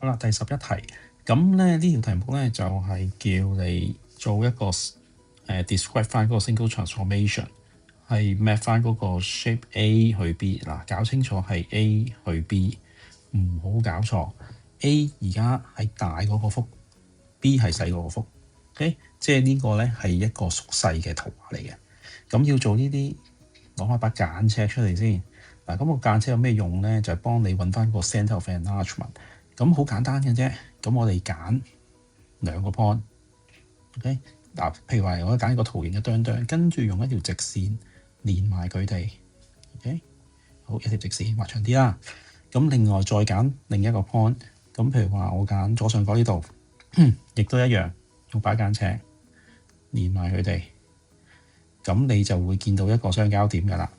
好啦，第11題，咁咧呢條題目咧就係叫你做一個describe 翻嗰個 single transformation，係 map 翻嗰個 shape A 去 B。嗱，搞清楚係 A 去 B，唔好搞錯。A 而家係大嗰個幅，B 係細嗰個幅。OK， 即係呢個咧係一個縮細嘅圖畫嚟嘅。咁要做呢啲，攞翻把間尺出嚟先。嗱，咁個間尺有咩用咧？就係幫你揾翻個 centre of enlargement。咁好簡單嘅啫。咁我哋揀兩個 point。OK， 嗱，譬如話我揀一個圖形嘅哚哚，跟住用一條直線連埋佢哋。OK， 好，一條直線畫長啲啦。咁另外再揀另一個 point。咁譬如話我揀左上角呢度，亦都一樣用把間尺連埋佢哋。咁你就會見到一個相交點㗎啦。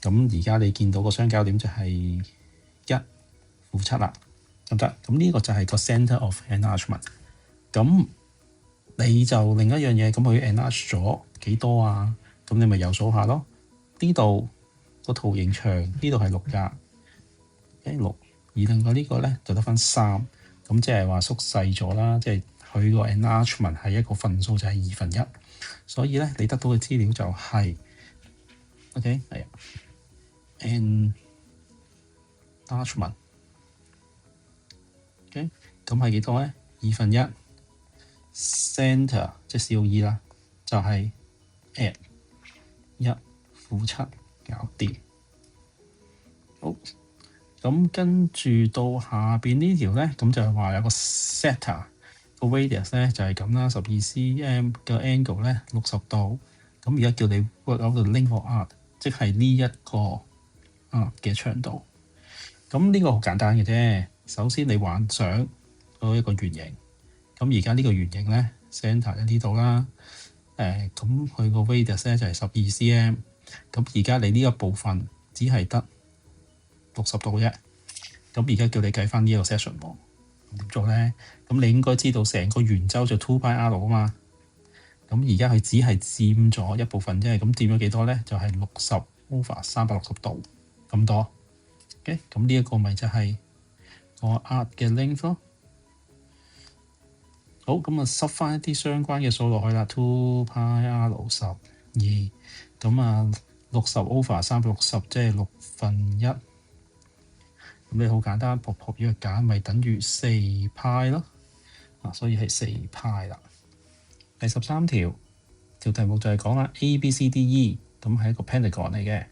咁而家你見到個相交點就係1-7啦，得唔得？咁呢個就係個 centre of enlargement。咁你就另一樣嘢，咁佢 enlarge 咗幾多啊？咁你咪又數下咯。呢度個圖形長，呢度係6格，6，而另外呢個咧就得返3，咁即係話縮細咗啦。即係佢個 enlargement 係一個分數就係1/2，所以咧你得到嘅資料就係 OK 係啊。enlargement OK， 咁係幾多咧？1/2 centre 即係 COE 啦，就係 at 1-7搞掂。好，咁跟住到下邊呢條咧，咁就係話有個 sector 個 radius 咧就係咁啦，12cm 嘅 angle 咧60度。咁而家叫你 work out the length of arc，即係呢一個嘅長度。咁呢個好簡單嘅啫。首先你幻想到一個圓形，咁而家呢個圓形咧 centre 喺呢度啦。咁佢個 radius 咧就係12cm。咁而家你呢一部分只係得60度啫。咁而家叫你計翻呢一個 section 喎，點做咧？咁你應該知道成個圓周就 2πr 啊嘛。咁而家佢只係佔咗一部分啫。咁佔咗幾多咧？就係60/360度咁多。OK， 咁呢一個咪就係個 arc 嘅 length 咯。好，咁啊，塞翻一啲相關嘅數落去啦。2πr12，咁啊60/360即係1/6。咁你好簡單，撲呢個揀咪等於4π咯。所以係4π啦。第13條題目就係講啦 ABCDE， 咁係一個 pentagon 嚟嘅。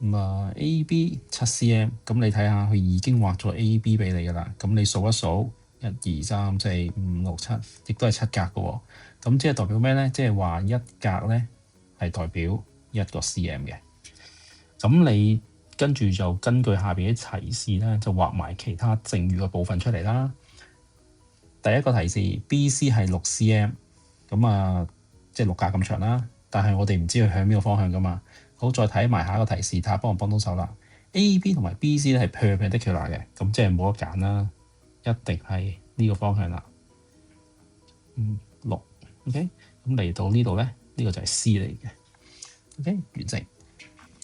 咁AB 7cm， 咁你睇下佢已經畫咗 AB 俾你噶啦。咁你數一數1、2、3、4、5、6、7，亦都係7格嘅喎。咁即係代表咩咧？即係話一格咧係代表1個 cm 嘅。咁你跟住就根據下邊啲提示咧，就畫埋其他剩餘嘅部分出嚟啦。第一個提示 BC 係6cm， 咁即係6格咁長啦。但係我哋唔知佢向邊個方向噶嘛。好，再睇埋下一個提示，睇下幫唔幫到手啦。AB 同埋 BC 咧係 perpendicular 嘅，咁即係冇得揀啦，一定係呢個方向啦。6 OK， 咁嚟到呢度咧，呢個就係 C 嚟嘅。OK， 完成。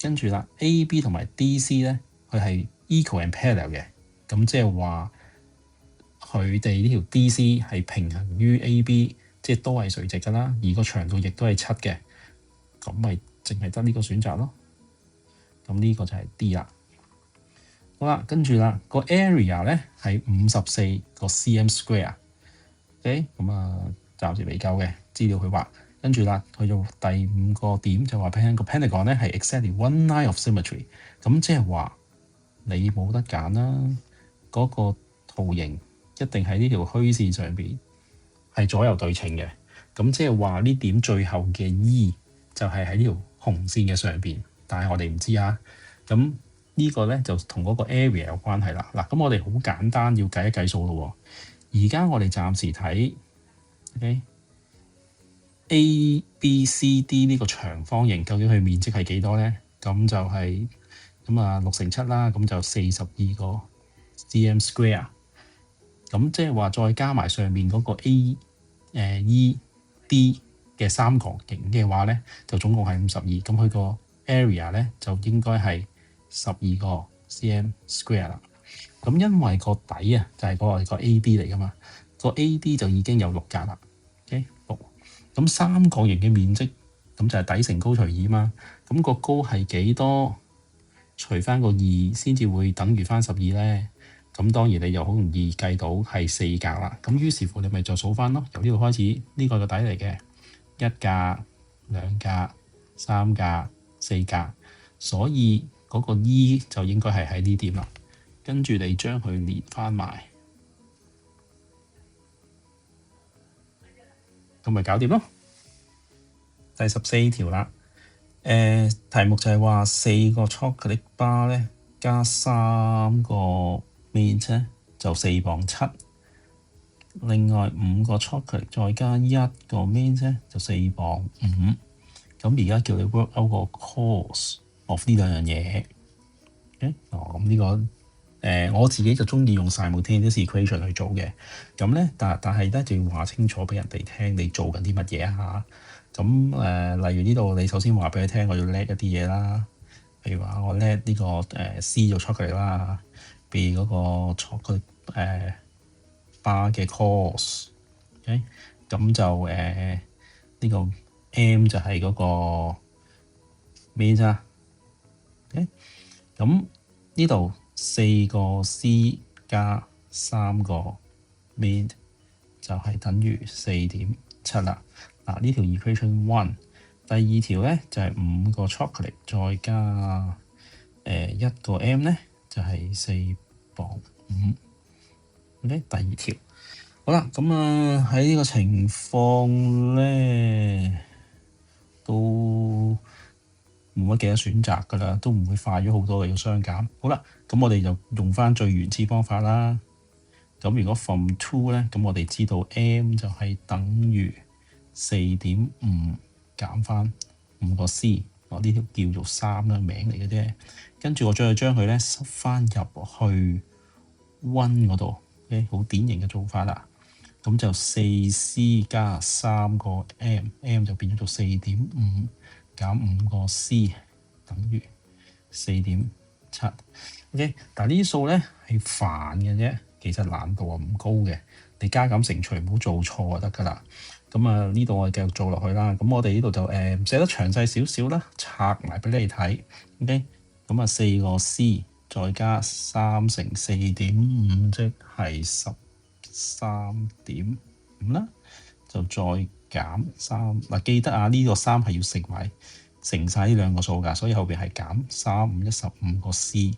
跟住啦 ，AB 同埋 DC 咧，佢係 equal and parallel 嘅，咁即係話佢哋呢條 DC 係平衡於 AB， 即係都係垂直噶啦，而個長度亦都係7嘅，咁咪淨係得呢個選擇咯。咁呢個就係 D 啦。好啦，跟住啦，個 area 咧係54個 cm square。OK， 咁暫時未夠嘅資料佢畫。跟住啦，去到第5個點就話 Pentagon 咧係 exactly one line of symmetry。咁即係話你冇得揀啦，嗰個圖形一定喺呢條虛線上邊係左右對稱嘅。咁即係話呢點最後嘅 E 就係喺呢條紅線嘅上邊，但係我哋唔知啊。咁呢個咧就同嗰個 area 有關係啦。嗱，咁我哋好簡單要計一計數咯。而家我哋暫時睇 OK。ABCD 呢個長方形究竟佢面積係幾多咧？咁就係6×7啦，咁就42個 cm square。咁即係話再加埋上面嗰個 AED 嘅三角形嘅話咧，就總共係52。咁佢個 area 咧就應該係12個 cm square 啦。咁因為個底啊就係個 A.D 嚟噶嘛，個 A.D 就已經有6格啦。OK 6，咁三角形嘅面積咁就係底乘高除二嘛。咁個高係幾多？除翻個2先至會等於翻12咧。咁當然你又好容易計到係4格啦。咁於是乎你咪就數翻咯，由呢度開始，呢個係個底嚟嘅，1格、2格、3格、4格，所以嗰個 E 就應該係喺呢點啦。跟住你將佢連翻埋，咁咪搞掂咯。第14條啦。題目就係話4個 chocolate bar 咧，加3個 mint 咧就4磅7。另外5個 chocolate 再加1個 mint 咧就4磅5。咁而家叫你 work out 個 cost of 呢兩樣嘢。咁呢個我自己就中意用 simultaneous equation 去做嘅。咁咧，但係咧就要話清楚俾人哋聽，你做緊啲乜嘢啊？咁例如呢度你首先話俾佢聽，我要叻一啲嘢啦。譬如話我叻呢個C 做 chocolate 啦，B 嗰個 chocolate bar 嘅 cost。OK，咁就呢個 M 就係嗰個咩啫？OK，咁呢度4個 C 加3個 mint 就係等於4.7啦。嗱，呢條 equation 1。第二條咧就係5個 chocolate 再加1個 M 咧就係4磅5。OK，第二條好啦。咁喺呢個情況咧都冇乜幾多選擇㗎啦，都唔會快咗好多嘅，要相減。好啦，咁我哋就用翻最原始方法啦。咁如果 from 2咧，咁我哋知道 M 就係等於4.5減翻5個 C， 我呢條叫做3啦，名嚟嘅啫。跟住我再將佢咧塞翻入去 1 嗰度，OK， 好典型嘅做法啦。咁就4C 加3個 M 就變咗做4.5減5個 C 等於4.7。OK， 但係呢啲數咧係煩嘅啫，其實難度唔高嘅。你加減乘除唔好做錯就得㗎啦。咁呢度我哋繼續做落去啦。咁我哋呢度就寫得詳細少少啦，拆埋俾你睇。OK， 咁4個 C 再加3乘4.5，即係13.5啦。就再減3。嗱，記得啊，呢個3係要乘晒呢兩個數㗎，所以後邊係減3×5=15個 C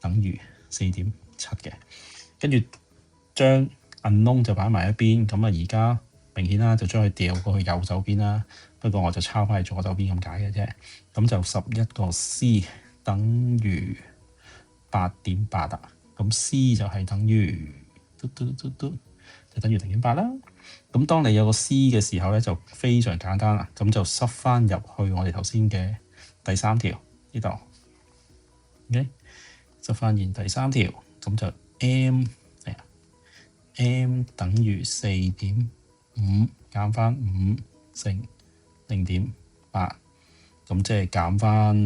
等於4.7嘅。跟住將 unknown 就擺埋一邊。咁而家明顯啦，就將佢掉過去右手邊啦。不過我就抄翻去左手邊咁解嘅啫。咁就11個 C 等於8.8啦。咁 C 就係等於就等於0.8啦。咁當你有個 C 嘅時候咧，就非常簡單啦。咁就塞翻入去我哋頭先嘅第3條呢度。OK， 塞翻現第3條，咁就 M 等於4.5減翻5乘0.8，咁即係減翻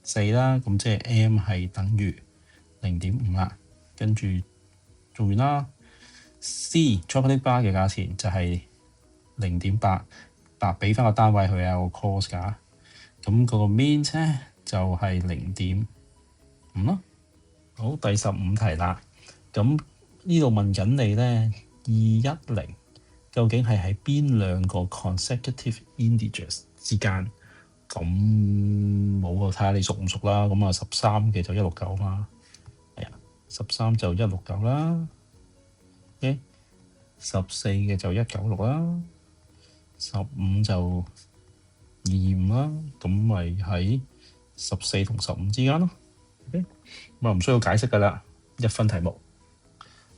4啦。咁即係 M 係等於0.5啦。跟住做完啦。C chocolate bar 嘅價錢就係0.8，俾翻個單位佢有個 cost 㗎。咁嗰個 mint 咧就係0.5咯。好，第15題啦。咁呢度問緊你咧210究竟係喺邊兩個 consecutive integers 之間？咁冇啊，睇下你熟唔熟啦。咁13嘅就169嘛，係啊，13就169啦。OK， 14嘅就196啦，15就225啦。咁咪喺14同15之間咯。OK， 咁唔需要解釋㗎啦，1分題目。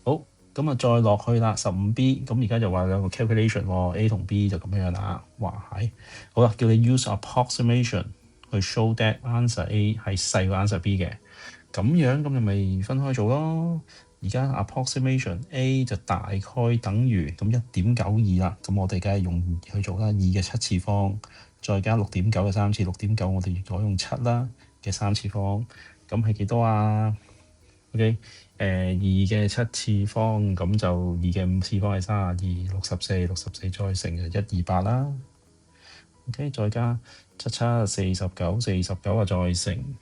好，咁再落去啦，15B。咁而家就話有個 calculation 喎，A 同 B 就咁樣啦。哇係，好啦，叫你 use approximation 去 show that answer A 係細過 answer B 嘅。咁樣你咪分開做咯。而家 approximation A 就大概等於咁1.92啦。咁我哋梗係用去做啦，2嘅7次方再加6.9嘅3次，6.9我哋改用7啦嘅3次方，咁係幾多啊？ OK，二嘅七次方，咁就二嘅五次方係32，64再乘就128啦。OK，再加77，49，49再乘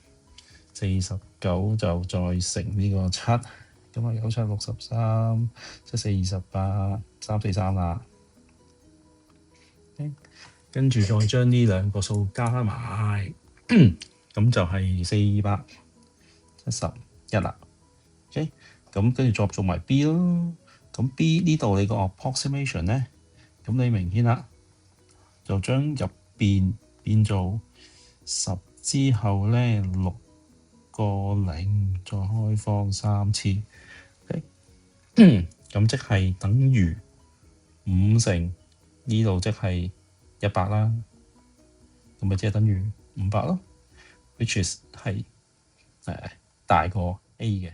49就再乘呢個7，咁啊97，63，74，28，343啦。OK，跟住再將呢兩個數加埋，咁就係471啦。OK，咁跟住再做埋 B 咯。咁 B 呢度你個 approximation 咧，咁你明顯啦，就將入邊變做10之後咧6個0，再開放3次。OK，咁即係等於5乘呢度即係100啦。咁咪即係等於500咯，which is 係大過 A 嘅。